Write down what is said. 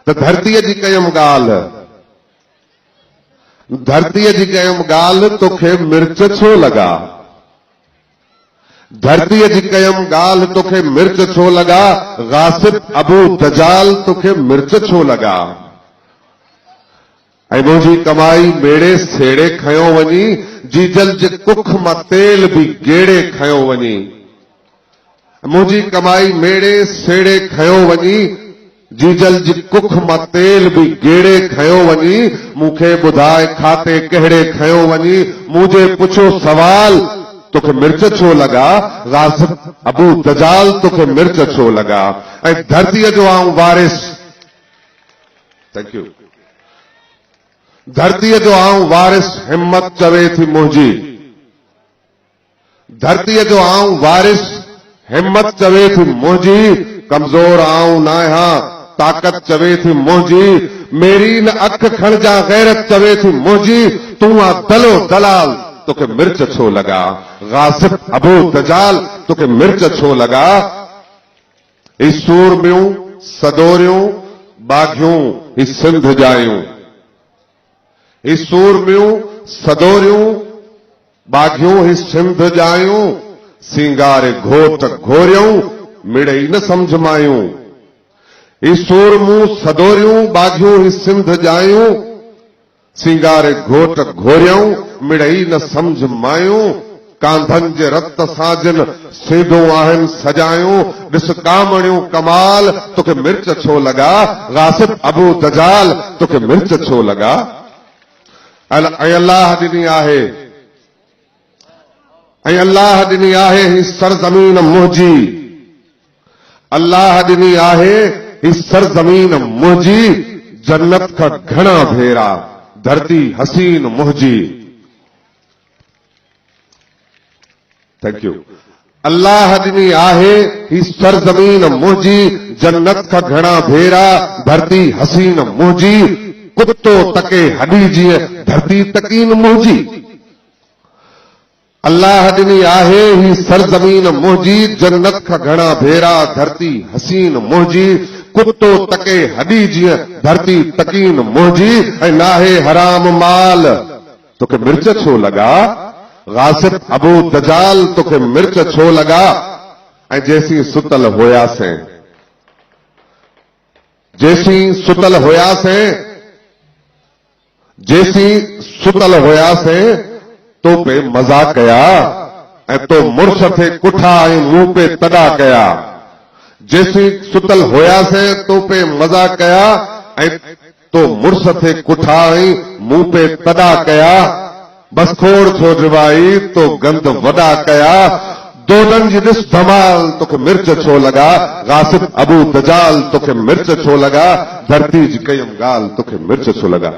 तो धरतीअ जी कयुमि ॻाल्हि, धरतीअ जी कयुमि ॻाल्हि, तोखे मिर्च छो लॻा? धरतीअ जी कयुमि ॻाल्हि, तोखे मिर्च छो लॻा? गासिब अबू दजाल, तोखे मिर्च छो लॻा? ऐं मुंहिंजी कमाई मेड़े सेड़े खयो वञी, जीजल जे कुख मां तेल बि गेड़े खयो वञी। मुंहिंजी कमाई मेड़े सेड़े खयो वञी, जीजल जी कुख मां तेल बि गेड़े खयो वञी। मूंखे ॿुधाए खाते कहिड़े खयो वञी, मुझे पुछो सवाल, तोखे मिर्च छो लॻा? गासिब अबू दजाल, तोखे मिर्च छो लॻा? ऐं धरतीअ जो आऊं वारिस, थैंक यू, धरतीअ जो आऊं वारिस, हिम्मत चवे थी मुंहिंजी। धरतीअ जो आऊं वारिस, हिम्मत चवे थी मुंहिंजी। कमज़ोर आऊं नाहियां, ताकत चवे थी मुंहिंजी। मेरी न अख खणजा, गैरत चवे थी मुंहिंजी। तूं आ दलो दलाल, तोखे मिर्च छो लॻा? गासिब अबू दजाल, तोखे मिर्च छो लॻा? ई सूरमियूं सदोरियूं बाघियूं ई सिंध जायूं। ई सूरमियूं सदोरियूं बाघियूं ही सिंध जायूं। सिंगारे घोट घोरियूं, मिड़ई न समझ मायूं। ई सूरमूं सदोरियूं बाघियूं ही सिंध जायूं। सिंगारे घोट घोरियूं, मिड़ई न समझ मायूं। कांधनि जे रत सां जिन सीधूं आहिनि सजायूं। ॾिस कामणियूं कमाल, तोखे मिर्च छो लॻा? गासिब अबू दजाल, तोखे मिर्च छो लॻा? ऐं अल्लाह ॾिनी आहे, ऐं अल्लाह ॾिनी आहे ही सरज़मीन मुंहिंजी। अल्लाह ॾिनी आहे ही सरज़मीन मुंहिंजी। जन्नत खां घणा भेरा धरती हसीन मुंहिंजी। Thank you. अल्लाह ॾिनी आहे ही सरज़मीन मुंहिंजी। जन्नत खां घणा भेरा धरती हसीन मुंहिंजी। कुत्तो तके हॾी जीअं धरती तकीन मुंहिंजी। अल्लाह ॾिनी आहे ही सरज़मीन मुंहिंजी। जन्नत खां घणा भेरा धरती हसीन मुंहिंजी। कुत्तो तके हॾी जीअं धरती तकीन मुंहिंजी। ऐं नाहे हराम माल, तोखे मिर्च छो लॻा? गासिब अबू दजाल, तोखे मिर्च छो लॻा? ऐं जेसीं सुतल हुयासीं, जेसीं सुतल हुयासीं, जेसीं सुतल हुयासीं, तो पे मज़ा कया ऐं तो मुर्स थे कुठा ऐं मूं पे तॾा कया। जेसीं सुतल हुयासीं, तो पे मज़ा कया ऐं तो मुर्स थे कुठा ऐं मूं पे तॾा कया। बस खोड़ छो जवाई, तो गंद वॾा कया। दोदन जी ॾिस धमाल, तोखे मिर्च छो लॻा? गासिब अबू दजाल, तोखे मिर्च छो लॻा? धरती जी कयुमि ॻाल्हि, तोखे मिर्च छो लॻा?